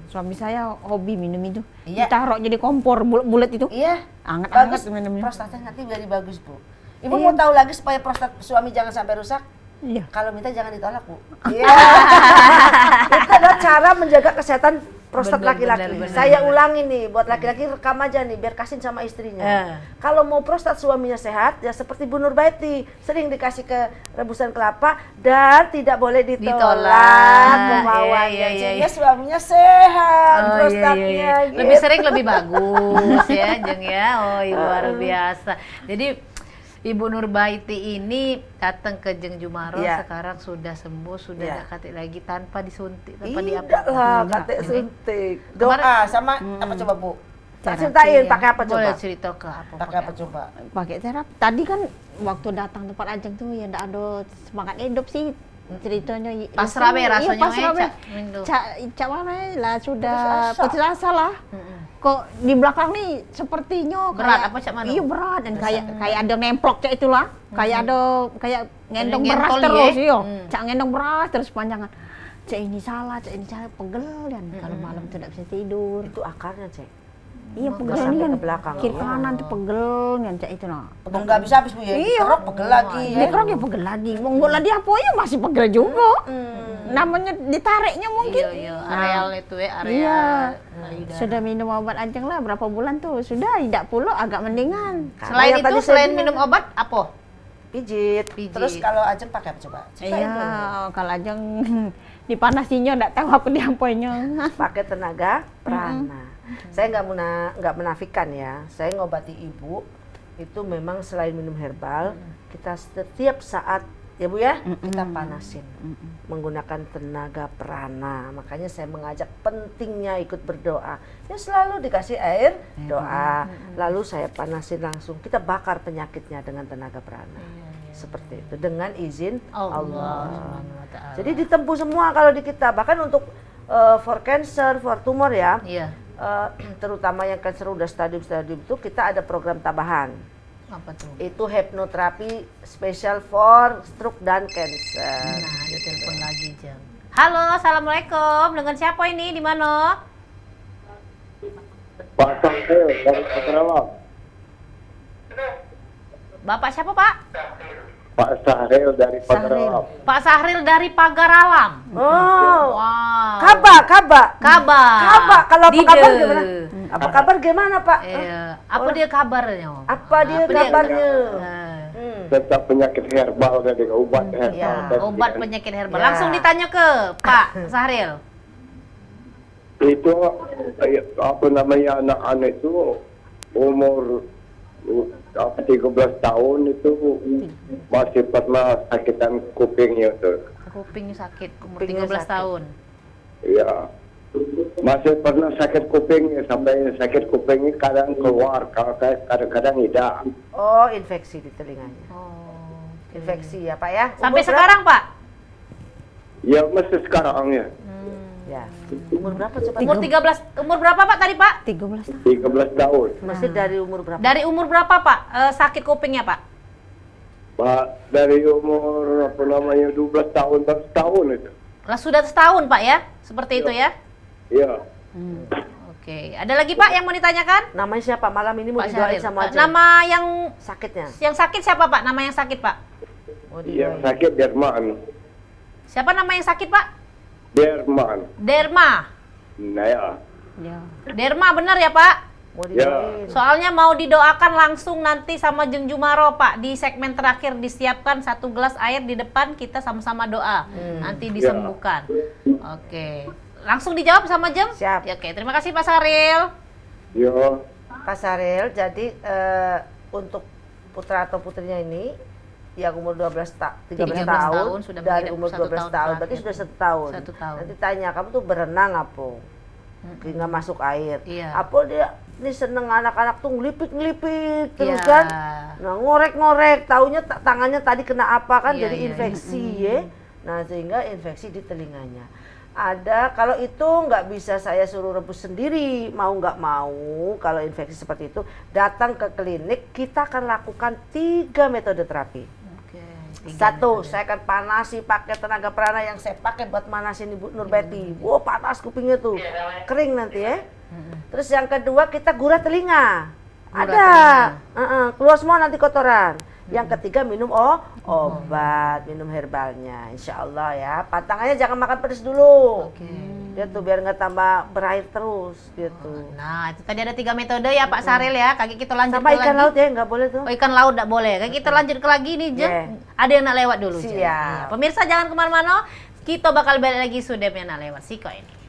Suami saya hobi minum itu. Iya. Ditaruh jadi kompor bulat-bulat itu. Iya. Anget-anget Bagus minumnya. prostatnya nanti jadi bagus Bu. Ibu mau tahu lagi supaya prostat suami jangan sampai rusak? Iya. Kalau minta jangan ditolak Bu. Iya. Itu adalah cara menjaga kesehatan prostat laki-laki. Saya ulangi nih buat laki-laki, rekam aja nih biar kasihin sama istrinya. Kalau mau prostat suaminya sehat ya seperti Bu Nurbaiti, sering dikasih ke rebusan kelapa dan tidak boleh ditolak kemauannya. Sehingga suaminya sehat prostatnya. Gitu. Lebih sering lebih bagus ya Jeng ya. Oh, luar biasa. Jadi Ibu Nurbaiti ini datang ke Jeng Jumaro sekarang sudah sembuh, sudah tidak katik lagi tanpa disuntik, tanpa diapa. Tidak lah, katik suntik. Doa sama apa coba Bu? Tak Terapi ceritain ya. pakai apa coba? Boleh cerita ke apa? Pakai apa coba? Pakai terapi. Tadi kan waktu datang tempat Ajeng tuh ya ndak ada semangat hidup sih. Ceritanya Pasrah be rasanya, iya, pasrah be. Cak. Mindu. Cak mana lah sudah putus asa lah. Kok di belakang nih sepertinya Berat kayak, apa, Cak Manu? Iya berat dan kayak ada nemplok Cak itulah. Kayak ngendong beras Ngentol terus ya? iya. Cak ngendong beras terus panjangan. Cak ini salah pegel dan kalau malam tuh tidak bisa tidur. Itu akarnya Cek. Iya Nggak pegel sampai kan. ke belakang. Kiri kanan tuh pegel kan Cak itu nah. Pegel nggak bisa habis Bu ya. Iya. Kerok pegel lagi ya. Dia kerok ya pegel lagi. Enggak lah dia apa ya masih pegel juga. Namanya ditariknya mungkin. Iya, areal itu ya, area. Iya. lidah. Sudah minum obat Ajeng lah berapa bulan tuh. Sudah tidak pula agak mendingan. Selain yang itu, tadi saya selain bilang. minum obat apa? Pijit. Pijit. Terus kalau Ajeng pakai apa coba? Ceritain dulu. Iya, kalau Ajeng dipanasinya enggak tahu apa diapainnya. Pakai tenaga prana. Saya nggak menafikan ya. Saya ngobati ibu itu memang selain minum herbal, kita setiap saat ya Bu ya, kita panasin menggunakan tenaga prana. Makanya saya mengajak pentingnya ikut berdoa. Ya selalu dikasih air doa, lalu saya panasin langsung. Kita bakar penyakitnya dengan tenaga prana. Seperti itu dengan izin Allah. Subhanahu wa ta'ala. Jadi ditempuh semua kalau di kita, bahkan untuk for cancer, for tumor ya. Iya. Terutama yang cancer udah stadium-stadium itu kita ada program tambahan. Apa tuh? Itu hipnoterapi spesial for stroke dan cancer. Nah, ada telepon lagi, Jeng. Halo, assalamualaikum. Dengan siapa ini? Di mana? Pak Samsul dari Sarawak. Bapak siapa, Pak? Pak Sahril dari Pagaralam. Pak Sahril dari Pagaralam. Oh. Wow. Kaba. Kabar. Kalau apa Dide. kabar gimana? Apa kabar gimana, Pak? Iya. Apa dia kabarnya? Apa dia kabarnya? Tentang penyakit herbal dari obat herbal. Ya, dan Obat sebagainya. penyakit herbal. Ya. Langsung ditanya ke Pak Sahril. Itu apa namanya anak-anak itu umur 13 tahun itu masih pernah sakitan kupingnya tuh. Kupingnya sakit umur Kupingnya 13 sakit. tahun. Iya. Masih pernah sakit kupingnya sampai sakit kupingnya kadang keluar, kadang tidak. Oh, infeksi di telinganya. Oh. Infeksi ya, Pak ya. Sampai Umur sekarang, Pak? Ya masih sekarang ya. berapa? Ya. Umur berapa coba? Umur berapa, Pak, tadi, Pak? 13 tahun. 13 tahun. Masih dari umur berapa? Dari umur berapa, Pak? Sakit kupingnya, Pak? Pak dari umur apa namanya 12 tahun dan setahun itu. Lah sudah setahun, Pak ya? Seperti itu ya? Iya. Oke. Ada lagi, Pak, yang mau ditanyakan? Namanya siapa? Malam ini mau Pak didoain Syahril. sama aja. Nama Sakitnya. yang sakit siapa, Pak? Nama yang sakit, Pak? Mau Yang didoain. sakit Derman. Siapa nama yang sakit, Pak? Derman. Derma. Nah ya. Ya. Derma benar ya, Pak? Mau didoain. Soalnya mau didoakan langsung nanti sama Jeng Jumaro, Pak. Di segmen terakhir disiapkan 1 gelas air di depan, kita sama-sama doa. Nanti disembuhkan. Oke. Langsung dijawab sama Jeng? Siap. Ya, oke, terima kasih Pak Sahril. Yo. Pak Sahril, jadi untuk putra atau putrinya ini yang umur 13 tahun sudah dari mengidap umur 1 12 tahun tahun, terakhir. berarti sudah 1 tahun. 1 tahun. Nanti tanya, kamu tuh berenang apa? Hingga masuk air. Iya. Apa dia ini seneng anak-anak tuh ngelipit terus Iya. kan? Nah, ngorek-ngorek, taunya tangannya tadi kena apa kan, Iya, jadi iya. infeksi ya. Nah, sehingga infeksi di telinganya. Ada, kalau itu nggak bisa saya suruh rebus sendiri, mau nggak mau, kalau infeksi seperti itu, datang ke klinik, kita akan lakukan 3 metode terapi. Oke. 1, saya akan panasi pakai tenaga prana yang saya pakai buat manasin Ibu Nurbeti. Wow, panas kupingnya tuh, kering nanti ya. Terus yang kedua, kita gurah telinga. Ada, keluar semua nanti kotoran. Yang ketiga, minum obat, minum herbalnya, insya Allah ya. Pantangannya jangan makan pedas dulu. Oke. Dia tuh biar nggak tambah berair terus gitu. Nah, itu tadi ada 3 metode ya Pak Sahril ya. Kaki kita lanjut Sama ke ikan lagi. laut ya, nggak boleh tuh. Oh, ikan laut enggak boleh. Kaki kita lanjut ke lagi nih, Jeng. Yeah. Ada yang nak lewat dulu, Jeng. Siap. Iya. Pemirsa jangan kemana-mana. Kita bakal balik lagi sudah yang nak lewat Siko ini.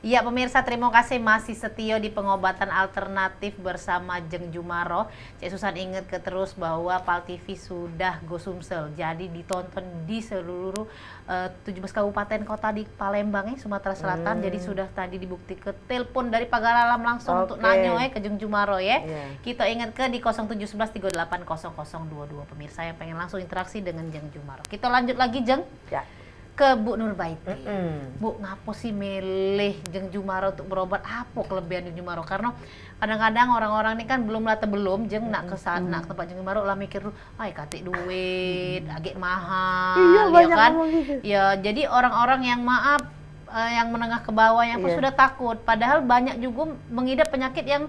Iya pemirsa, terima kasih masih setia di pengobatan alternatif bersama Jeng Jumaro. Cik Susan ingat ke terus bahwa Pal TV sudah go Sumsel, jadi ditonton di seluruh 17 kabupaten kota di Palembang Sumatera Selatan. Jadi sudah tadi dibukti ke telepon dari Pagaralam langsung untuk nanyo ke Jeng Jumaro ya. Kita ingat ke di 0711380022 pemirsa yang pengen langsung interaksi dengan Jeng Jumaro. Kita lanjut lagi Jeng. Ya. Ke Bu Nurbaiti. Bu, ngapo sih milih Jeng Jumaro untuk berobat? Apa kelebihan Jeng Jumaro? Karena kadang-kadang orang-orang ini kan belum Jeng nak ke sana, nak ke tempat Jeng Jumaro lah mikir dulu, ay katik duit, agak mahal, Iya, ya banyak kan? ngomong gitu. Ya, jadi orang-orang yang maaf, yang menengah ke bawah yang pun sudah takut. Padahal banyak juga mengidap penyakit yang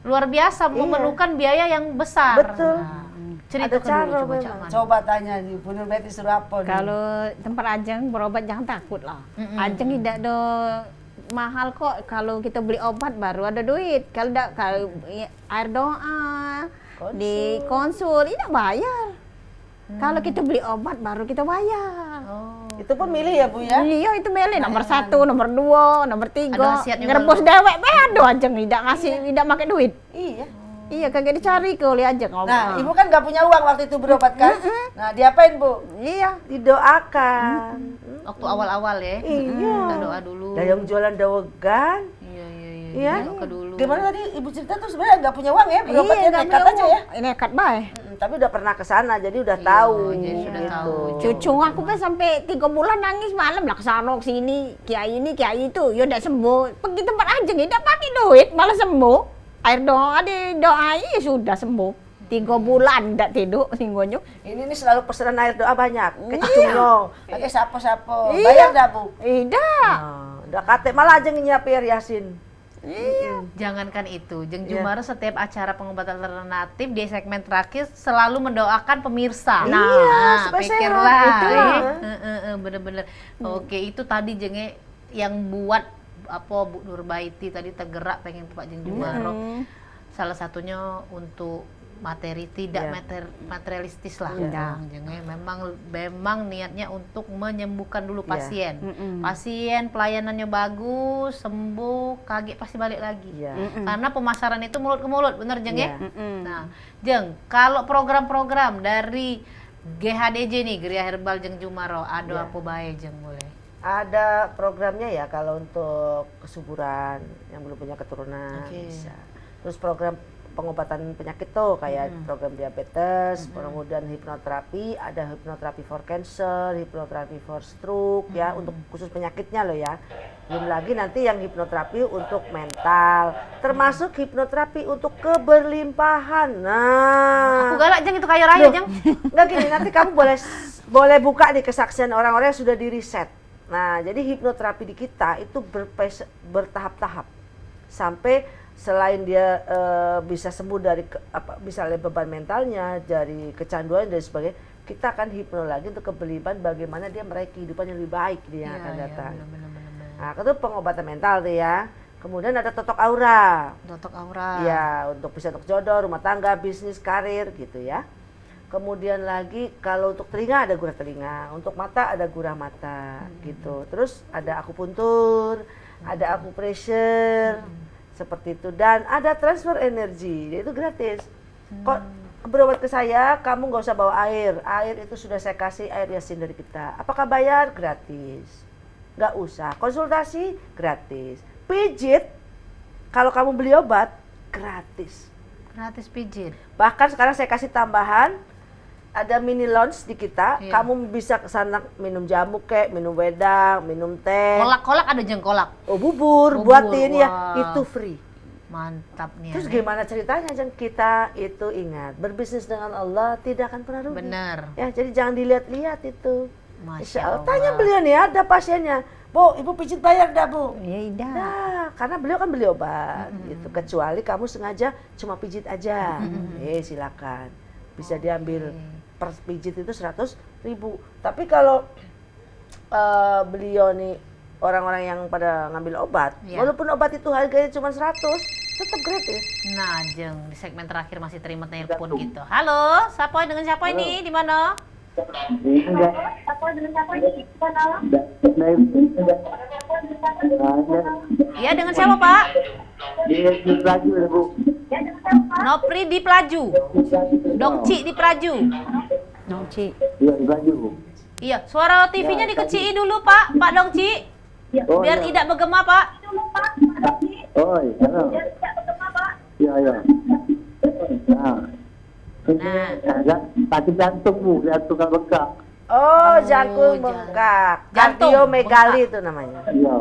luar biasa, memerlukan biaya yang besar. Betul. Nah, cerita Ada cara dulu coba memang. Cak Man. Coba tanya nih, Bu Nurbeti suruh apa nih? Kalau tempat Ajeng berobat jangan takut lah. Ajeng tidak ada mahal kok. Kalau kita beli obat baru ada duit. Kalau air doa, di konsul tidak bayar. Kalau kita beli obat baru kita bayar. Itu pun milih ya Bu ya? Iya itu milih nomor 1, nomor 2, nomor 3. Ada wasiatnya Ngerebus dewek bedo Ajeng tidak ngasih, tidak pakai duit. Iya. Iya kagak dicari ke oleh Ajeng. Nah, Ibu kan nggak punya uang waktu itu berobat kan? Nah, diapain Bu? Iya. Didoakan. Waktu awal-awal ya. Iya. Kita doa dulu. Dan yang jualan dawegan. Iya. Iya. Doa dulu. Gimana tadi Ibu cerita tuh sebenarnya nggak punya uang ya, berobatnya nggak nekat punya aja uang. ya? Nekat baik. Tapi udah pernah ke sana, jadi udah tahu. jadi sudah gitu. tahu. Cucu aku kan sampai 3 bulan nangis malam lah kesana sini, kiai ini kiai itu, ya udah sembuh. Pergi tempat aja tidak pakai duit, malah sembuh. Air doa doai ya sudah sembuh. 3 bulan tidak tidur singgonyo. Ini nih selalu pesanan air doa banyak. Ke Cicungyo, pakai sapo-sapo. Iya. Bayar dah Bu. Tidak. Nah, udah kate malah aja nyiapin Yasin. Jangankan itu, Jeng Iya. Jumaro setiap acara pengobatan alternatif di segmen terakhir selalu mendoakan pemirsa. Iya, supaya pikirlah. sehat, itulah. Bener-bener. Oke, itu tadi Jenge yang buat apa Bu Nurbaiti tadi tergerak pengen Pak Jeng Jumaro. Salah satunya untuk materi tidak Iya. materialistis lah. Iya. Jenge memang niatnya untuk menyembuhkan dulu Iya. pasien. Pasien pelayanannya bagus, sembuh, kaget pasti balik lagi. Iya. Karena pemasaran itu mulut ke mulut, bener Jeng ya? Iya. Nah, Jeng, kalau program-program dari GHDJ nih, Geria Herbal Jeng Jumaro, ada Iya. apa baik Jeng boleh? Ada programnya ya kalau untuk kesuburan yang belum punya keturunan Oke. bisa. Terus program pengobatan penyakit tuh kayak program diabetes, kemudian hipnoterapi, ada hipnoterapi for cancer, hipnoterapi for stroke ya untuk khusus penyakitnya loh ya. Belum lagi nanti yang hipnoterapi untuk mental, termasuk hipnoterapi untuk keberlimpahan. Nah, Aku galak Jeng itu kaya raya Loh, Jeng. Enggak gini, nanti kamu boleh buka nih kesaksian orang-orang yang sudah di riset. Nah, jadi hipnoterapi di kita itu bertahap-tahap sampai selain dia bisa sembuh dari misalnya beban mentalnya, dari kecanduan dan sebagainya, kita akan hipno lagi untuk keberlimpahan bagaimana dia meraih kehidupan yang lebih baik dia akan datang. Bener-bener. Nah, itu pengobatan mental tuh ya. Kemudian ada totok aura. Totok aura. Ya, bisa untuk jodoh, rumah tangga, bisnis, karir gitu ya. Kemudian lagi kalau untuk telinga ada gurah telinga, untuk mata ada gurah mata gitu. Terus ada akupuntur, ada acupressure seperti itu, dan ada transfer energi, itu gratis. Kok berobat ke saya, kamu nggak usah bawa air itu sudah saya kasih air Yasin dari kita. Apakah bayar? Gratis. Nggak usah. Konsultasi gratis. Pijit, kalau kamu beli obat gratis. Gratis pijit. Bahkan sekarang saya kasih tambahan, ada mini lounge di kita, Iya. kamu bisa kesana minum jamu kek, minum wedang, minum teh, Kolak-kolak ada Jeng kolak. bubur, Bubur, buatin ya, wah. itu free. Mantap nih. Terus aneh. gimana ceritanya, Jeng? Kita itu ingat, berbisnis dengan Allah tidak akan pernah rugi. Bener. Ya, jadi jangan dilihat-lihat itu. Masya Insya Allah. Allah. Tanya beliau nih, ada pasiennya. Bu, ibu pijit bayar dah, Bu? Ya tidak. Nah, karena beliau kan beli obat gitu. Kecuali kamu sengaja cuma pijit aja. Silakan. Bisa diambil per pijit itu 100.000. Tapi kalau beliau nih orang-orang yang pada ngambil obat, Iya. walaupun obat itu harganya cuma 100, tetap gratis. Nah, Jeng, di segmen terakhir masih terima telepon gitu. Halo, siapa dengan siapa ini? Di mana? Iya, dengan siapa, Pak? Di Pelaju ya Bu. Nopri di Pelaju. Dongci di Pelaju. Nongci. Iya di Pelaju Bu. Iya, suara TV-nya dikecilin dulu, Pak. Pak Dongci. Oh, Biar iya. tidak bergema, Pak. Oh iya. Iya iya. Nah. Nah. Ada sakit jantung Bu, jantung kan bengkak. Oh, jantung jantung. bengkak. Jantung Kardiomegali bengkak. itu namanya. Iya.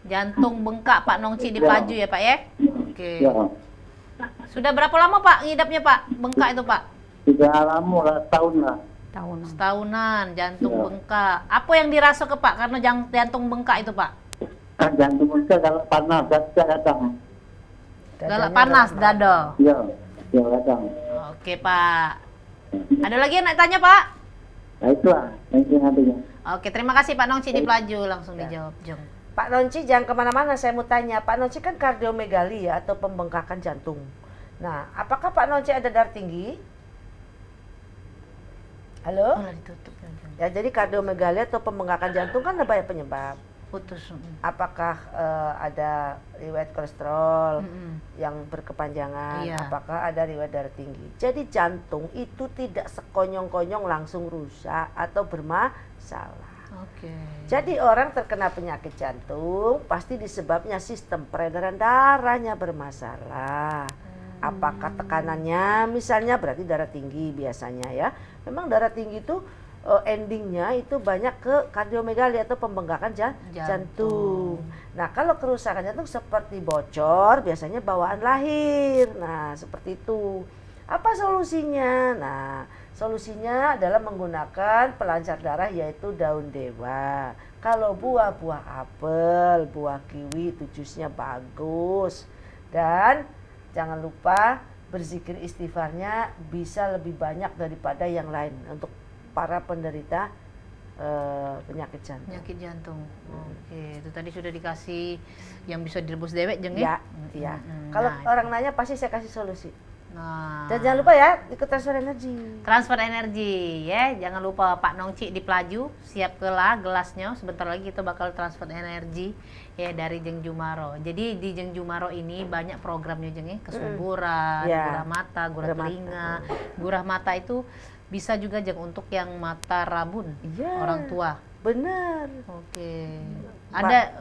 Jantung bengkak Pak Nongci di Pelaju ya, Pak ya? Oke. Iya. Sudah berapa lama, Pak, ngidapnya, Pak? Bengkak itu, Pak? Sudah lama lah, tahun lah. Tahun. Setahunan, jantung Iya. bengkak. Apa yang dirasa ke Pak karena jantung bengkak itu, Pak? Kan jantung bengkak kalau panas, datang. Galak panas, dada. Iya. Iya datang. Oke, Pak. Ada lagi yang nak tanya, Pak? Nah itulah yang adanya. Oke, terima kasih Pak Nongci di Pelaju. Langsung dijawab, Jeng. Pak Nonci jangan kemana-mana, saya mau tanya. Pak Nonci kan kardiomegali ya, atau pembengkakan jantung. Nah, apakah Pak Nonci ada darah tinggi? Halo? Oh, ditutup. Jeng. Ya, jadi kardiomegali atau pembengkakan jantung kan ada banyak penyebab. Putus. Apakah ada riwayat kolesterol Mm-mm. yang berkepanjangan? Iya. Apakah ada riwayat darah tinggi? Jadi jantung itu tidak sekonyong-konyong langsung rusak atau bermasalah. Oke. Jadi orang terkena penyakit jantung pasti disebabnya sistem peredaran darahnya bermasalah. Apakah tekanannya misalnya berarti darah tinggi biasanya ya. Memang darah tinggi itu endingnya itu banyak ke kardiomegali atau pembengkakan jantung. Nah kalau kerusakan jantung seperti bocor biasanya bawaan lahir. Nah seperti itu. Apa solusinya? Nah solusinya adalah menggunakan pelancar darah yaitu daun dewa. Kalau buah-buah apel, buah kiwi itu jusnya bagus. Dan jangan lupa berzikir istighfarnya bisa lebih banyak daripada yang lain untuk para penderita penyakit jantung. Penyakit jantung. Oke, itu tadi sudah dikasih yang bisa direbus dewek jeng ya? Iya. Kalau orang nanya pasti saya kasih solusi. Nah, Dan jangan lupa ya ikut transfer energi. transfer energi ya, jangan lupa Pak Nongci di Pelaju, siap kelah gelasnya. Sebentar lagi kita bakal transfer energi ya dari Jeng Jumaro. Jadi di Jeng Jumaro ini banyak programnya jeng ya, kesuburan, gurah mata, gurah telinga. Gurah mata itu bisa juga jeng untuk yang mata rabun, orang tua. Bener. Oke. Ada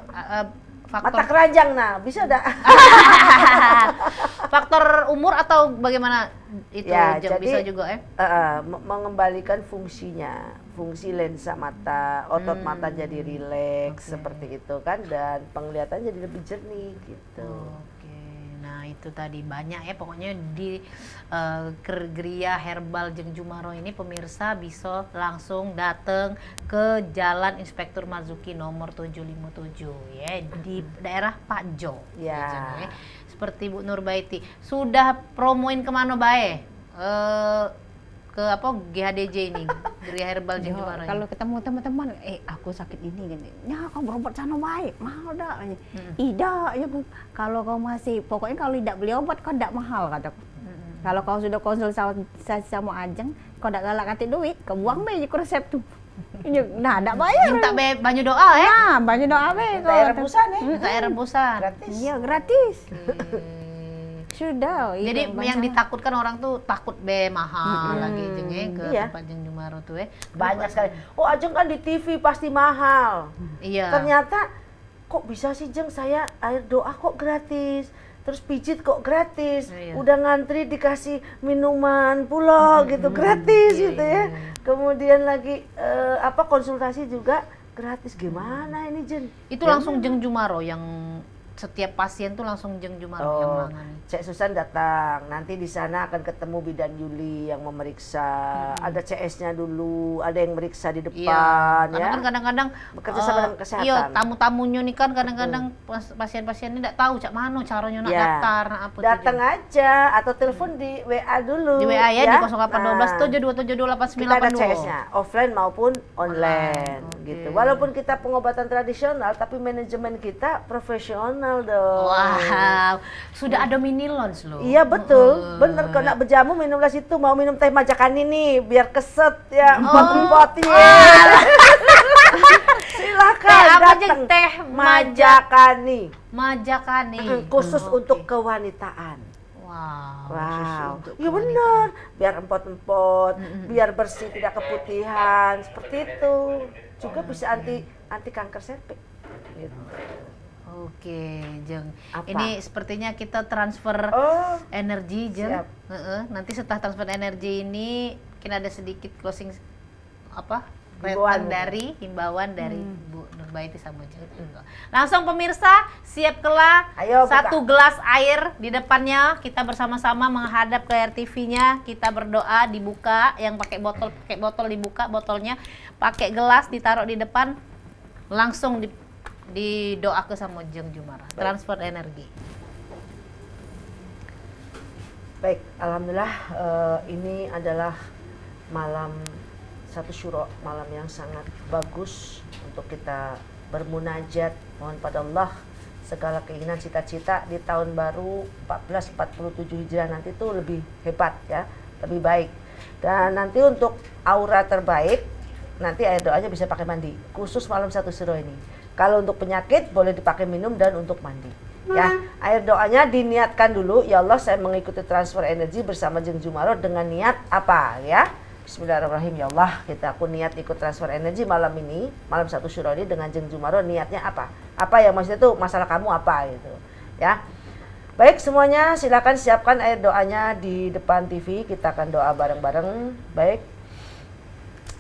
faktor Mata keranjang bisa ada. faktor umur atau bagaimana itu Ya, Jeng? jadi, Bisa juga ya? mengembalikan fungsinya, fungsi lensa mata, otot mata jadi rileks seperti itu kan, dan penglihatan jadi lebih jernih gitu. Oke, nah itu tadi banyak ya pokoknya di Geria Herbal Jeng Jumaro ini pemirsa bisa langsung datang ke Jalan Inspektur Marzuki nomor 757 ya di daerah Pakjo. Ya. Jeng, ya. Seperti Bu Nurbaiti sudah promoin kemana bae? Ke apa GHDJ ini Geria Herbal Jeng Jumaro ini. Kalau ketemu teman-teman, aku sakit ini gini, ya kau berobat sana baik, mahal dak. Tidak ya Bu, kalau kau masih, pokoknya kalau tidak beli obat kau tidak mahal kataku. Kalau kau sudah konsultasi sama Ajeng, kau tidak galak kasih duit, kau buang be ke resep tuh. Nah, tidak bayar. Minta be banyu doa ya. Nah, banyak doa be. Minta air rebusan ya. Minta air rebusan. Gratis. Iya, gratis. Oke. Sudah. Jadi yang ditakutkan orang tuh takut be mahal lagi jeng ya ke Iya. tempat Jeng Jumaro tuh ya. Banyak sekali. Oh, Ajeng kan di TV pasti mahal. Iya. Ternyata kok bisa sih Jeng, saya air doa kok gratis. Terus pijit kok gratis. Iya. Udah ngantri dikasih minuman pula gitu gratis gitu ya. Kemudian lagi konsultasi juga gratis. Gimana ini Jen? Itu langsung Jeng Jumaro yang setiap pasien tuh langsung Jeng Jumaro yang menangani. Cek Susan datang, nanti di sana akan ketemu Bidan Yuli yang memeriksa. Ada CS-nya dulu, ada yang meriksa di depan Karena ya. kan kadang-kadang Bekerja sama dengan kesehatan. Iya, tamu-tamunya nih kan kadang-kadang pasien-pasien ini enggak tahu cak mana caranya nak daftar, nak apa tuh, Datang Jeng. aja atau telepon di WA dulu. Di WA ya, di 0812 Nah, kita ada 7272892. CS-nya, offline maupun online Oke. gitu. Walaupun kita pengobatan tradisional, tapi manajemen kita profesional dong. Wow, sudah ada mini lounge loh. Iya betul, bener. Kalau nak berjamu minumlah situ. Mau minum teh majakan ini biar keset ya, empot-empot ya. Silakan Teh apa, Jeng? datang. Teh Majakani. Majakani. Khusus untuk kewanitaan. Wow. Wow, iya benar. Biar empot-empot, biar bersih tidak keputihan, seperti itu. Juga bisa anti kanker cervix. Gitu. Oke, Jeng. Apa? Ini sepertinya kita transfer Oh, energi, Jeng. siap. Nanti setelah transfer energi ini mungkin ada sedikit closing Himbauan. himbauan dari Bu Nurbaiti sama Jeng. Langsung pemirsa, siap kelah. Ayo, buka. 1 gelas air di depannya. Kita bersama-sama menghadap ke RTV-nya. Kita berdoa, dibuka. Yang pakai botol dibuka botolnya. Pakai gelas ditaruh di depan. Langsung didoa ke sama Jeng Jumaro. Transfer energi. baik. Alhamdulillah ini adalah malam satu syuro, malam yang sangat bagus untuk kita bermunajat, mohon pada Allah segala keinginan cita-cita di tahun baru 1447 Hijriah nanti itu lebih hebat ya, lebih baik. Dan nanti untuk aura terbaik, nanti air doanya bisa pakai mandi, khusus malam satu syuro ini. Kalau untuk penyakit boleh dipakai minum dan untuk mandi. Ya, air doanya diniatkan dulu, ya Allah saya mengikuti transfer energi bersama Jeng Jumaro dengan niat apa ya? Bismillahirrahmanirrahim. Ya Allah, aku niat ikut transfer energi malam ini, malam satu syuro ini dengan Jeng Jumaro, niatnya apa? Apa yang maksudnya itu masalah kamu apa gitu. Ya. Baik semuanya, silakan siapkan air doanya di depan TV. Kita akan doa bareng-bareng. Baik,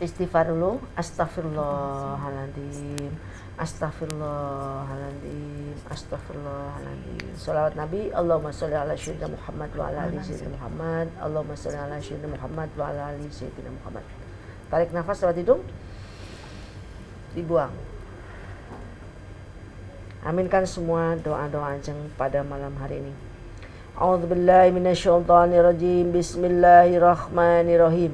istighfar dulu. Astagfirullahaladzim, astagfirullahaladzim, astagfirullahaladzim. Salawat Nabi. Allahumma sholli ala sayyidina Muhammad wa ala ali sayyidina Muhammad. Allahumma sholli ala sayyidina Muhammad wa ala ali sayyidina Muhammad. Tarik nafas lewat hidung, dibuang. Aminkan semua doa-doa Ajeng pada malam hari ini. A'udzubillahi minasyaitonirrajim. Bismillahirrahmanirrahim.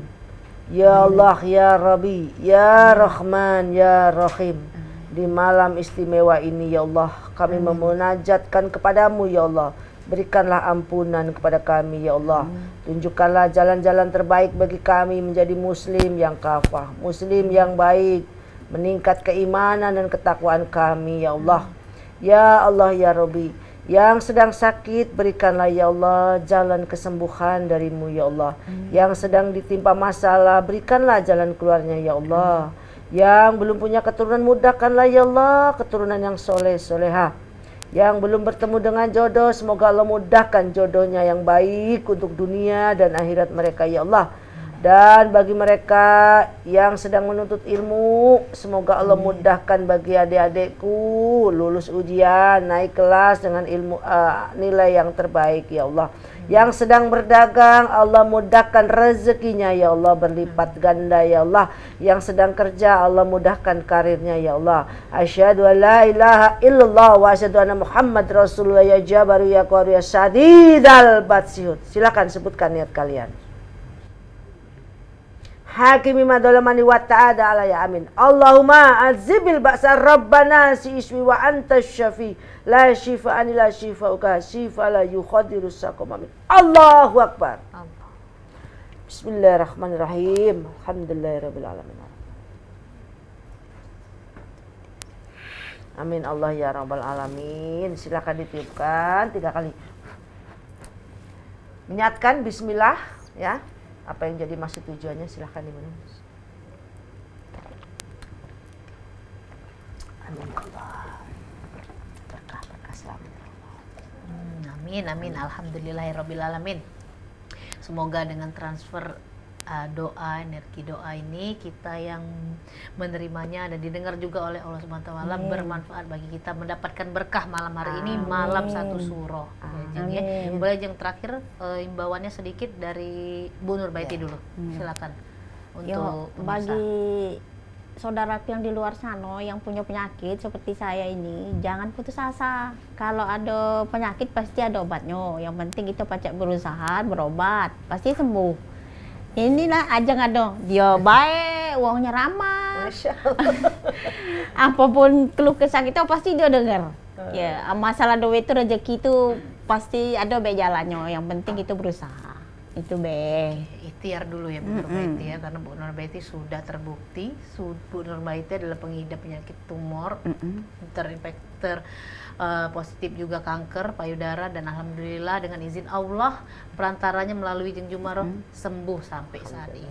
Ya Allah, ya Rabbi, ya Rahman, ya Rahim. Di malam istimewa ini ya Allah, kami memunajatkan kepadamu ya Allah. Berikanlah ampunan kepada kami ya Allah. Tunjukkanlah jalan-jalan terbaik bagi kami menjadi muslim yang kafah, muslim yang baik, meningkat keimanan dan ketakwaan kami ya Allah. Ya Allah, ya Rabbi, yang sedang sakit berikanlah ya Allah jalan kesembuhan darimu ya Allah. Yang sedang ditimpa masalah berikanlah jalan keluarnya ya Allah. Yang belum punya keturunan mudahkanlah ya Allah keturunan yang soleh soleha. Yang belum bertemu dengan jodoh semoga Allah mudahkan jodohnya yang baik untuk dunia dan akhirat mereka ya Allah. Dan bagi mereka yang sedang menuntut ilmu, semoga Allah mudahkan bagi adik-adikku lulus ujian, naik kelas dengan ilmu nilai yang terbaik ya Allah. Yang sedang berdagang, Allah mudahkan rezekinya ya Allah berlipat ganda ya Allah. Yang sedang kerja, Allah mudahkan karirnya ya Allah. Asyhadu an la ilaha illallah wa asyhadu anna Muhammad Rasulullah ya Jabaru ya Qawi ya Sadidal Batsihud. Silakan sebutkan niat kalian. Hakimi madzalamani wa ta'ala alaya amin. Allahumma azibil ba'sa rabbana si iswi wa anta syafi la shifa'an ila shifa'uka shifa la yukhadiru saqam amin. Allahu akbar. Bismillahirrahmanirrahim. Alhamdulillahirabbil alamin. Amin Allah ya rabbal alamin. Silakan ditiupkan 3 kali. Niatkan bismillah ya. Apa yang jadi maksud tujuannya silahkan diminum. Amin Allah. Berkah selamat. Amin, amin. Alhamdulillahirabbil alamin. Semoga dengan transfer doa, energi doa ini kita yang menerimanya dan didengar juga oleh Allah Subhanahu wa taala bermanfaat bagi kita mendapatkan berkah malam hari ini, malam 1 Suro. Ya, boleh yang terakhir imbauannya sedikit dari Bu Nurbaiti dulu. Silakan untuk bagi saudaraku yang di luar sana yang punya penyakit seperti saya ini, jangan putus asa. Kalau ada penyakit pasti ada obatnya. Yang penting kita pacak berusaha berobat, pasti sembuh. Inilah Ajeng ada, dia baik, uangnya ramah. Apapun keluh kesah kita pasti dia dengar. Ya, masalah duit itu rezeki itu pasti ada baik jalannya. Yang penting kita berusaha. Itu ikhtiar dulu ya Bu Nurbaiti ya, karena Bu Nurbaiti sudah terbukti Bu Nurbaiti adalah pengidap penyakit tumor, positif juga kanker payudara, dan alhamdulillah dengan izin Allah perantaranya melalui Jeng Jumaroh sembuh sampai saat ini.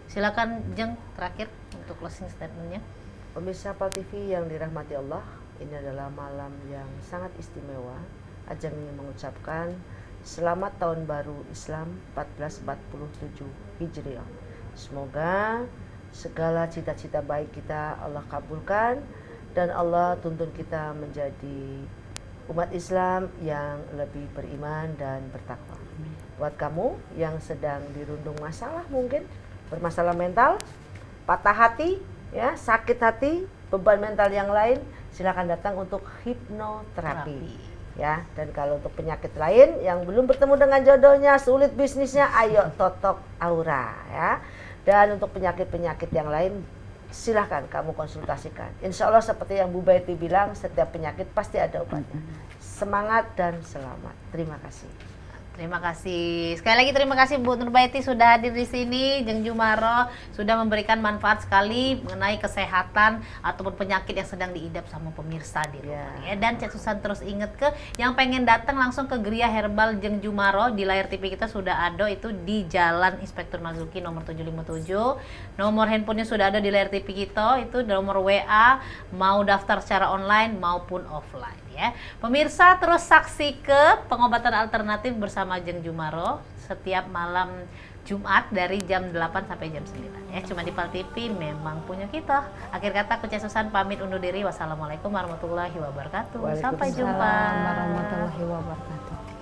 Silakan Jeng terakhir untuk closing statementnya. Pemirsa Pal TV yang dirahmati Allah, ini adalah malam yang sangat istimewa. Ajeng ingin mengucapkan selamat tahun baru Islam 1447 Hijriah. Semoga segala cita-cita baik kita Allah kabulkan dan Allah tuntun kita menjadi umat Islam yang lebih beriman dan bertakwa. Buat kamu yang sedang dirundung masalah, mungkin bermasalah mental, patah hati, ya, sakit hati, beban mental yang lain, silakan datang untuk hipnoterapi. Ya, dan kalau untuk penyakit lain yang belum bertemu dengan jodohnya, sulit bisnisnya, ayo totok aura ya. Dan untuk penyakit-penyakit yang lain silahkan kamu konsultasikan. Insya Allah seperti yang Bu Baiti bilang, setiap penyakit pasti ada obatnya. Semangat dan selamat. Terima kasih. Terima kasih. Sekali lagi terima kasih Bu Nurbaiti sudah hadir di sini. Jeng Jumaroh sudah memberikan manfaat sekali mengenai kesehatan ataupun penyakit yang sedang diidap sama pemirsa di rumah. Ya. Dan Cek Susan terus inget ke yang pengen datang langsung ke Gria Herbal Jeng Jumaroh, di layar TV kita sudah ada, itu di Jalan Inspektur Marzuki nomor 757. Nomor handphonenya sudah ada di layar TV kita, itu nomor WA, mau daftar secara online maupun offline. ya. Pemirsa terus saksi ke pengobatan alternatif bersama Jeng Jumaro setiap malam Jumat dari jam 8 sampai jam 9 ya. Cuma di PAL TV memang punya kita. Akhir kata Kuce Susan pamit undur diri. Wassalamualaikum warahmatullahi wabarakatuh. Sampai jumpa. Waalaikumsalam warahmatullahi wabarakatuh.